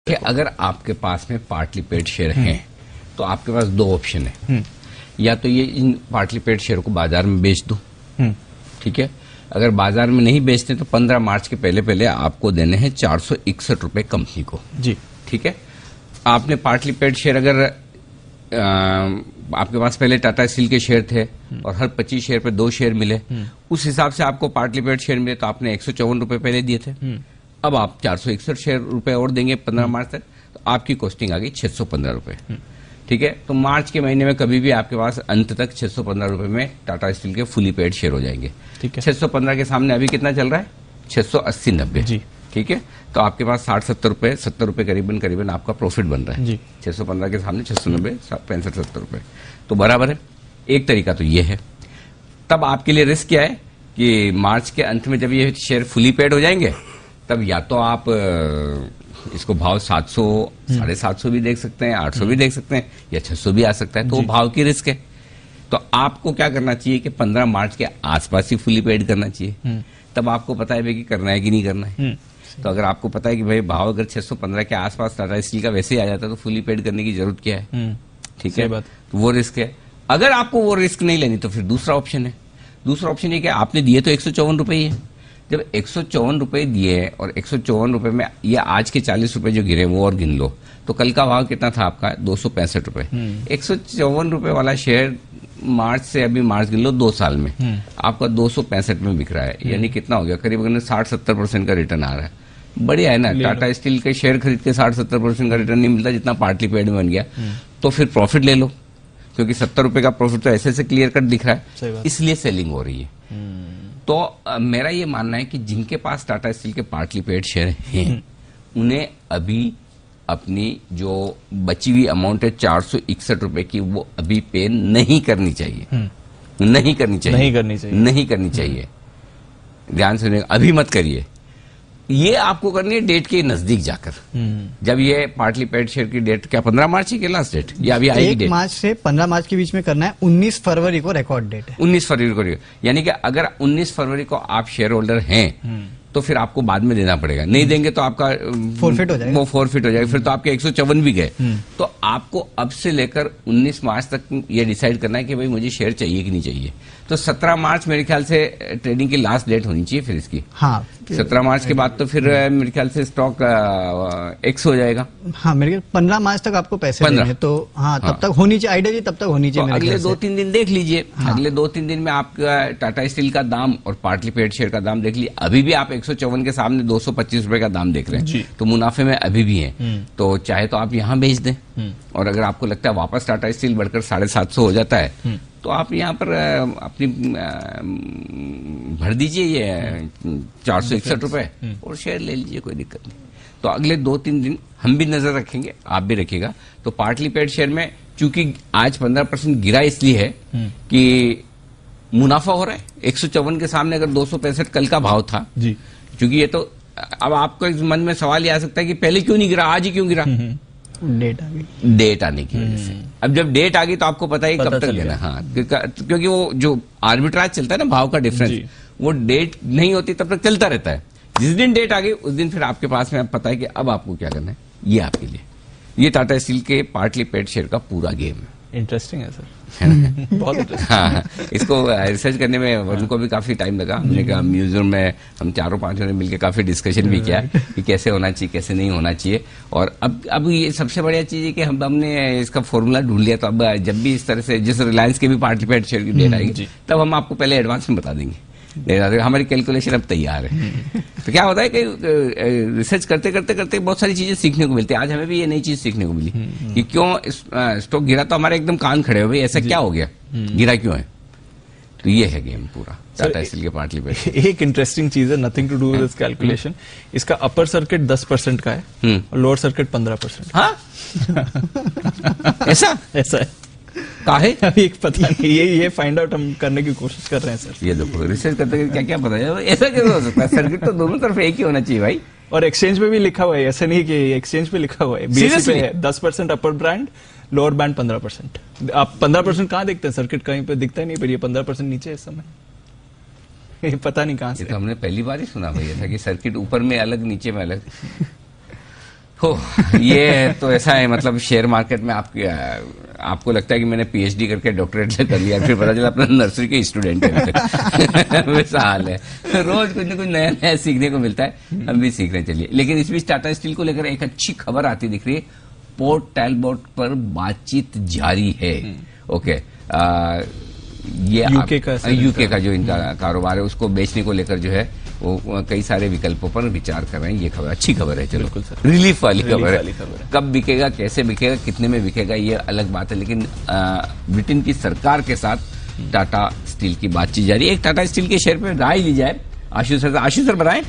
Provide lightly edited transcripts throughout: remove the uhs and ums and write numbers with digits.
कि अगर आपके पास में पार्टली पेड शेयर हैं तो आपके पास दो ऑप्शन है। या तो ये इन पार्टली पेड शेयर को बाजार में बेच दो, ठीक है। अगर बाजार में नहीं बेचते तो 15 मार्च के पहले पहले आपको देने हैं 461 रुपए कंपनी को जी, ठीक है। आपने पार्टली पेड शेयर अगर आपके पास पहले टाटा स्टील के शेयर थे और हर 25 शेयर पे 2 शेयर मिले, उस हिसाब से आपको पार्टली पेड शेयर मिले तो आपने 154 रुपए पहले दिए थे। अब आप 461 शेयर रुपए और देंगे 15 मार्च तक, तो आपकी कॉस्टिंग आ गई 615 रुपए, ठीक है। तो मार्च के महीने में कभी भी आपके पास अंत तक 615 रुपए में टाटा स्टील के फुली पेड शेयर हो जाएंगे, ठीक है। 615 के सामने अभी कितना चल रहा है? 680-90 जी, ठीक है। तो आपके पास 60-70 रुपए, 70 रुपए करीबन आपका प्रॉफिट बन रहा है जी। 615 के सामने 690, 65-70 रुपए तो बराबर है। एक तरीका तो ये है। तब आपके लिए रिस्क क्या है कि मार्च के अंत में जब ये शेयर फुली पेड हो जाएंगे तब या तो आप इसको भाव 700, 750 भी देख सकते हैं, 800 भी देख सकते हैं, या 600 भी आ सकता है, तो भाव की रिस्क है। तो आपको क्या करना चाहिए कि 15 मार्च के आसपास ही फुली पेड करना चाहिए। तब आपको पता है कि करना है कि नहीं करना है। तो अगर आपको पता है कि भाई भाव अगर 615 के आसपास टाटा स्टील का वैसे ही आ जाता है तो फुली पेड करने की जरूरत क्या है, ठीक है। तो वो रिस्क है। अगर आपको वो रिस्क नहीं लेनी तो फिर दूसरा ऑप्शन है। दूसरा ऑप्शन ये कि आपने दिए तो 154 रुपए ही है। जब 154 रुपए दिए और 154 रुपए में ये आज के 40 रुपए जो गिरे वो और गिन लो तो कल का भाव कितना था आपका? 265 रुपए। 154 रुपए वाला शेयर मार्च से अभी मार्च गिन लो 2 साल में आपका 265 में बिक रहा है, यानी कितना हो गया? करीबन 60-70% का रिटर्न आ रहा है। बढ़िया है ना। टाटा स्टील के शेयर खरीद के 60-70% का रिटर्न नहीं मिलता जितना पार्टली पेड में बन गया, तो फिर प्रॉफिट ले लो, क्योंकि 70 रुपए का प्रॉफिट तो ऐसे से क्लियर कट दिख रहा है, इसलिए सेलिंग हो रही है। तो मेरा ये मानना है कि जिनके पास टाटा स्टील के पार्टली पेड शेयर हैं उन्हें अभी अपनी जो बची हुई अमाउंट है 461 रुपए की वो अभी पे नहीं करनी चाहिए। नहीं करनी चाहिए। ध्यान से अभी मत करिए। ये आपको करनी है डेट के नजदीक जाकर। जब ये पार्टली पेड शेयर की डेट क्या 15 मार्च की लास्ट डेट या अभी आएगी डेट? 1 मार्च से 15 मार्च के बीच में करना है। 19 फरवरी को रिकॉर्ड डेट है। 19 फरवरी को, यानी कि अगर 19 फरवरी को आप शेयर होल्डर हैं तो फिर आपको बाद में देना पड़ेगा। नहीं देंगे तो आपका फोरफिट हो जाएगा। वो फोरफिट हो जाएगा। फिर तो आपके 154 भी गए। तो आपको अब से लेकर 19 मार्च तक ये डिसाइड करना है कि भाई मुझे शेयर चाहिए कि नहीं चाहिए। तो 17 मार्च मेरे ख्याल से ट्रेडिंग की लास्ट डेट होनी चाहिए फिर इसकी। हाँ, 17 मार्च के बाद तो फिर मेरे ख्याल से स्टॉक एक्स हो जाएगा। हाँ, मेरे ख्याल 15 मार्च तक आपको पैसे देने, तो हाँ तब तक होनी चाहिए। आइडिया तब तक होनी चाहिए। तो अगले 2-3 दिन देख लीजिए। अगले 2-3 दिन में आपका टाटा स्टील का दाम और पार्टली पेड शेयर का दाम देख लीजिए। अभी भी आप 154 के सामने 225 रुपए का दाम देख रहे हैं, तो मुनाफे में अभी भी हैं। तो चाहे तो आप यहाँ बेच दें, और अगर आपको लगता है वापस टाटा स्टील बढ़कर 750 हो जाता है तो आप यहाँ पर अपनी भर दीजिए ये 461 रुपए और शेयर ले लीजिए, कोई दिक्कत नहीं। तो अगले 2-3 दिन हम भी नजर रखेंगे, आप भी रखिएगा। तो पार्टली पेड शेयर में चूंकि आज 15% गिरा इसलिए है कि मुनाफा हो रहा है। 154 के सामने अगर 265 कल का भाव था जी, क्योंकि ये तो अब आपको मन में सवाल ये आ सकता है कि पहले क्यों नहीं गिरा, आज ही क्यों गिरा? डेट आ गई। डेट आने की वजह से। अब जब डेट आ गई तो आपको पता ही कब तक देना। हाँ, क्योंकि वो जो आर्बिट्राज चलता है ना भाव का डिफरेंस, वो डेट नहीं होती तब तक चलता रहता है। जिस दिन डेट आ गई उस दिन फिर आपके पास में पता है कि अब आपको क्या करना है। ये आपके लिए ये टाटा स्टील के पार्टली पेड शेयर का पूरा गेम है। इंटरेस्टिंग है सर। बहुत इंटरेस्टिंग। हाँ, इसको रिसर्च करने में उनको भी काफी टाइम लगा। हमने कहा म्यूजियम में हम 4-5 ने मिलकर काफी डिस्कशन भी किया कि कैसे होना चाहिए, कैसे नहीं होना चाहिए। और अब ये सबसे बढ़िया चीज है कि हमने इसका फॉर्मूला ढूंढ लिया। तो अब जब भी इस तरह से जिस रिलायंस के भी पार्टली पेड शेयर की डेट आएगी तब हम आपको पहले एडवांस में बता देंगे। हमारी कैलकुलेशन अब तैयार है। तो क्या होता है कि रिसर्च करते करते बहुत सारी चीजें सीखने को मिलती है। आज हमें भी ये नई चीज सीखने को मिली कि क्यों स्टॉक गिरा, तो हमारे एकदम कान खड़े हो भाई, ऐसा क्या हो गया, गिरा क्यों है। तो ये है गेम पूरा टाटा स्टील के पार्टली पेड। एक इंटरेस्टिंग चीज है, nothing to do with this calculation. इसका अपर सर्किट 10% का है और लोअर सर्किट 15%। हाँ ऐसा है। काहे? अभी एक पता नहीं, ये फाइंड आउट हम करने की कोशिश कर रहे हैं सर। ये देखो रिसर्च करते क्या क्या पता है, ऐसा कैसे हो सकता है? सर्किट तो दोनों तरफ एक ही होना चाहिए भाई। और एक्सचेंज पे भी लिखा हुआ है, ऐसा नहीं कि एक्सचेंज पे लिखा हुआ है, बीएसई पे है 10% अपर बैंड, लोअर बैंड 15%। आप 15% कहाँ देखते हैं? सर्किट कहीं पे दिखता ही नहीं, पर ये 15% नीचे है इस समय। ये पता नहीं कहाँ से। तो हमने पहली बार ही सुना भाई ऐसा कि सर्किट ऊपर में अलग नीचे में अलग। हो ये तो ऐसा है, मतलब शेयर मार्केट में आपको लगता है कि मैंने पीएचडी करके डॉक्टरेट कर लिया, फिर पता चला अपना नर्सरी के स्टूडेंट है। वैसा हाल है, रोज कुछ न कुछ नया नया सीखने को मिलता है, हम भी सीख रहे हैं। चलिए, लेकिन इस बीच टाटा स्टील को लेकर एक अच्छी खबर आती दिख रही है, पोर्ट टैलबोट पर बातचीत जारी है। ओके, ये यूके का जो इनका कारोबार है उसको बेचने को लेकर जो है वो कई सारे विकल्पों पर विचार कर रहे हैं। ये खबर अच्छी खबर है, चलो रिलीफ वाली खबर है। कब बिकेगा, कैसे बिकेगा, कितने में बिकेगा, ये अलग बात है, लेकिन ब्रिटेन की सरकार के साथ टाटा स्टील की बातचीत जारी है। एक टाटा स्टील के शेयर पर राय ली जाए आशु सर बताएं।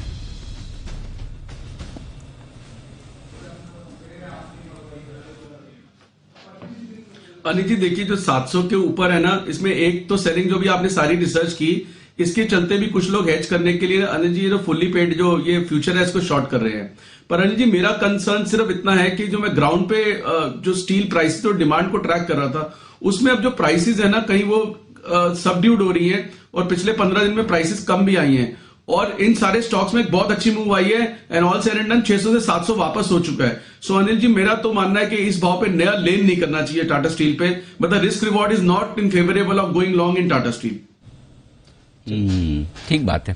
अनिल जी देखिए, जो 700 के ऊपर है ना, इसमें एक तो सेलिंग जो भी आपने सारी रिसर्च की, इसके चलते भी कुछ लोग हेज करने के लिए अनिल जी ये जो फुल्ली पेड जो ये फ्यूचर है इसको शॉर्ट कर रहे हैं। पर अनिल जी मेरा कंसर्न सिर्फ इतना है कि जो मैं ग्राउंड पे जो स्टील प्राइसेस और डिमांड को ट्रैक कर रहा था, उसमें अब जो प्राइसेस है ना कहीं वो सबड्यूड हो रही है, और पिछले 15 दिन में प्राइसेस कम भी आई हैं, और इन सारे स्टॉक्स में एक बहुत अच्छी मूव आई है, and all said and done 600 से 700 वापस हो चुका है। सो अनिल जी मेरा तो मानना है कि इस भाव पे नया लेन नहीं करना चाहिए टाटा स्टील पे, मतलब risk reward is not in favourable of going long in Tata steel. ठीक बात है,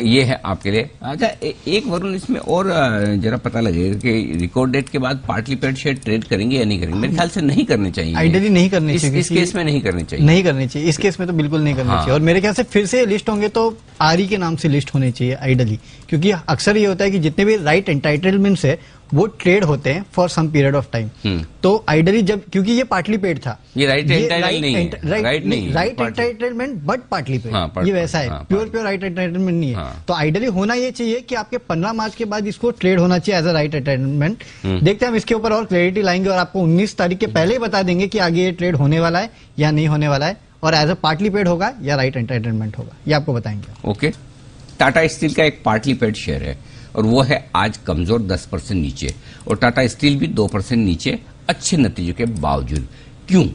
ये है आपके लिए। अच्छा, एक वरुण इसमें और जरा पता लगेगा कि रिकॉर्ड डेट के बाद पार्टली पेड शेयर ट्रेड करेंगे या नहीं करेंगे। मेरे ख्याल से नहीं करने चाहिए, आइडियली नहीं करने चाहिए, इस केस में नहीं करने चाहिए, नहीं करने चाहिए, इस केस में तो बिल्कुल नहीं करने चाहिए। और मेरे ख्याल से फिर से लिस्ट होंगे तो आरई के नाम से लिस्ट होने चाहिए आइडियली, क्योंकि अक्सर ये होता है कि जितने भी राइट एंटाइटलमेंट्स है वो ट्रेड होते हैं for some period of time. तो आइडियली जब, क्योंकि ये पार्टली पेड था, ये right entitlement but partly paid, ये वैसा है, प्योर राइट एंटाइटलमेंट नहीं है। तो आइडियली होना ये चाहिए कि आपके 15 मार्च के बाद इसको ट्रेड होना चाहिए एज अ राइट एंटाइटलमेंट। देखते हैं हम इसके ऊपर और क्लैरिटी लाएंगे और आपको 19 तारीख के पहले ही बता देंगे कि आगे ये ट्रेड होने वाला है या नहीं होने वाला है, और एज अ पार्टली पेड होगा या राइट एंटाइटलमेंट होगा, ये आपको बताएंगे। ओके, टाटा स्टील का एक पार्टली पेड शेयर है और वो है आज कमजोर 10% नीचे, और टाटा स्टील भी 2% नीचे अच्छे नतीजों के बावजूद। क्यों,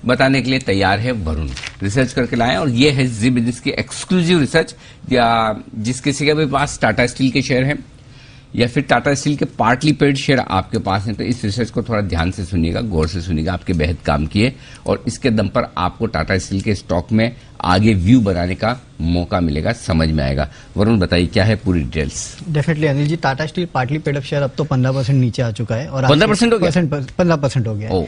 बताने के लिए तैयार है वरुण, रिसर्च करके लाए, और ये है जी बिजनेस की एक्सक्लूसिव रिसर्च। या जिस किसी के भी पास टाटा स्टील के शेयर हैं या फिर टाटा स्टील के पार्टली पेड शेयर आपके पास हैं, तो इस रिसर्च को थोड़ा ध्यान से सुनिएगा, गौर से सुनिएगा, आपके बेहद काम किए, और इसके दम पर आपको टाटा स्टील के स्टॉक में आगे व्यू बनाने का मौका मिलेगा, समझ में आएगा। वरुण बताइए क्या है पूरी details. Definitely Anil ji, Tata steel partly paid up share अब तो 15% नीचे आ चुका है, और 15% हो गया, 15% हो गया।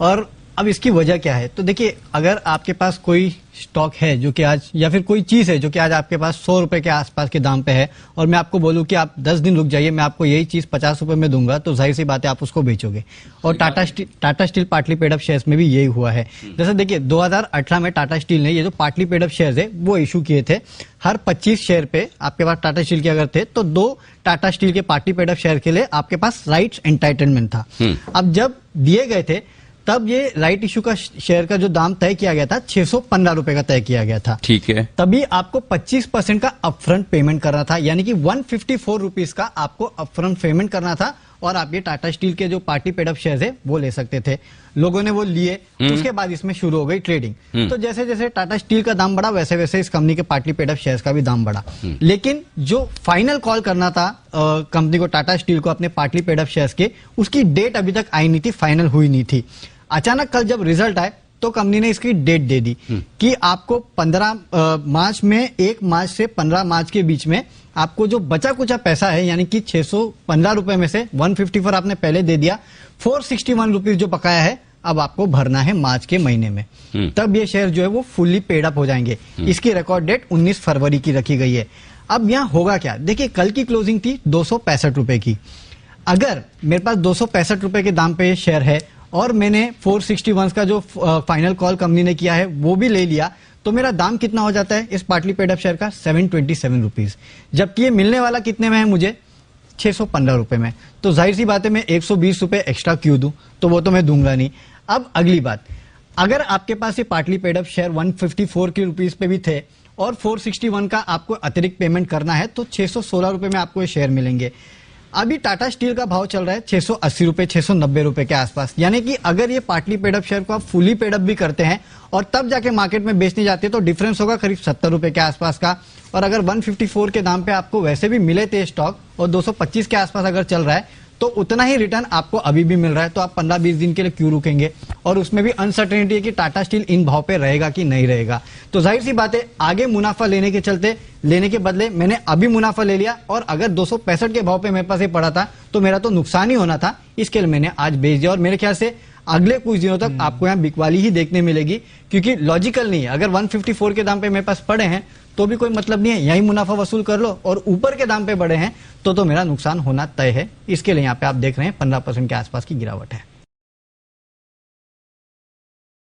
और अब इसकी वजह क्या है, तो देखिए, अगर आपके पास कोई स्टॉक है जो कि आज, या फिर कोई चीज है जो कि आज आपके पास 100 रुपए के आसपास के दाम पे है, और मैं आपको बोलूं कि आप 10 दिन रुक जाइए, मैं आपको यही चीज 50 रुपए में दूंगा, तो जाहिर सी बात है आप उसको बेचोगे। और Tata steel partly paid up shares में भी यही हुआ है। जैसे देखिए 2018 में टाटा स्टील ने ये जो पार्टली पेड अप शेयर्स है वो इशू किए थे। हर 25 शेयर पे आपके पास टाटा स्टील के अगर थे तो 2 टाटा स्टील के पार्टली पेड अप शेयर के लिए आपके पास राइट्स एंटाइटलमेंट था। अब जब दिए गए थे तब ये राइट इशू का शेयर का जो दाम तय किया गया था 615 रुपए का तय किया गया था। ठीक है, तभी आपको 25% का अपफ्रंट पेमेंट करना था, यानी कि 154 रुपीज का आपको अपफ्रंट पेमेंट करना था, और आप ये टाटा स्टील के जो पार्टी पेड अप शेयर्स है वो ले सकते थे। लोगों ने वो लिए, उसके बाद इसमें शुरू हो गई ट्रेडिंग। तो जैसे जैसे टाटा स्टील का दाम बढ़ा वैसे वैसे इस कंपनी के पार्टी पेड अप शेयर्स का भी दाम बढ़ा। लेकिन जो फाइनल कॉल करना था कंपनी को, टाटा स्टील को, अपने पार्टी पेड अप शेयर्स के, उसकी डेट अभी तक आई नहीं थी, फाइनल हुई नहीं थी। अचानक कल जब रिजल्ट आए तो कंपनी ने इसकी डेट दे दी कि आपको 15 मार्च में, 1 मार्च से 15 मार्च के बीच में आपको जो बचा कुचा पैसा है, यानी कि 615 रुपए में से 154 आपने पहले दे दिया, 461 रुपीज जो बकाया है अब आपको भरना है मार्च के महीने में। तब ये शेयर जो है वो फुल्ली पेड अप हो जाएंगे। इसकी रिकॉर्ड डेट 19 फरवरी की रखी गई है। अब यहाँ होगा क्या, देखिए कल की क्लोजिंग थी 265 रुपए की। अगर मेरे पास 265 रुपए के दाम पे ये शेयर है और मैंने 461 का जो फाइनल कॉल कंपनी ने किया है वो भी ले लिया, तो मेरा दाम कितना हो जाता है इस पार्टली पेड अप शेयर का, 727 रुपीज। जबकि ये मिलने वाला कितने में है मुझे, 615 रुपए में। तो जाहिर सी बात है मैं 120 रुपए एक्स्ट्रा क्यों दूं, तो वो तो मैं दूंगा नहीं। अब अगली बात, अगर आपके पास ये पार्टली पेड अप शेयर 154 की रुपीज पे भी थे और 461 का आपको अतिरिक्त पेमेंट करना है, तो 616 रुपए में आपको ये शेयर मिलेंगे। अभी टाटा स्टील का भाव चल रहा है 680 रुपए, 690 रुपए के आसपास। यानी कि अगर ये पार्टली पेड अप शेयर को आप फुली पेड अप भी करते हैं और तब जाके मार्केट में बेचने जाते हैं तो डिफरेंस होगा करीब 70 रुपए के आसपास का। और अगर 154 के दाम पे आपको वैसे भी मिले थे स्टॉक और 225 के आसपास अगर चल रहा है तो उतना ही रिटर्न आपको अभी भी मिल रहा है, तो आप 15-20 दिन के लिए क्यों रुकेंगे? और उसमें भी अनसर्टेनिटी है कि टाटा स्टील इन भाव पे रहेगा कि नहीं रहेगा। तो जाहिर सी बात है, आगे मुनाफा लेने के बदले मैंने अभी मुनाफा ले लिया, और अगर 265 के भाव पे मेरे पास ये पड़ा था तो मेरा तो नुकसान ही होना था, इसके लिए मैंने आज बेच दिया। और मेरे ख्याल से अगले कुछ दिनों तक आपको यहाँ बिकवाली ही देखने मिलेगी, क्योंकि लॉजिकल नहीं है। अगर 154 के दाम पे मेरे पास पड़े हैं तो भी कोई मतलब नहीं है, यही मुनाफा वसूल कर लो, और ऊपर के दाम पे बढ़े हैं तो मेरा नुकसान होना तय है। इसके लिए यहाँ पे आप देख रहे हैं 15% के आसपास की गिरावट है।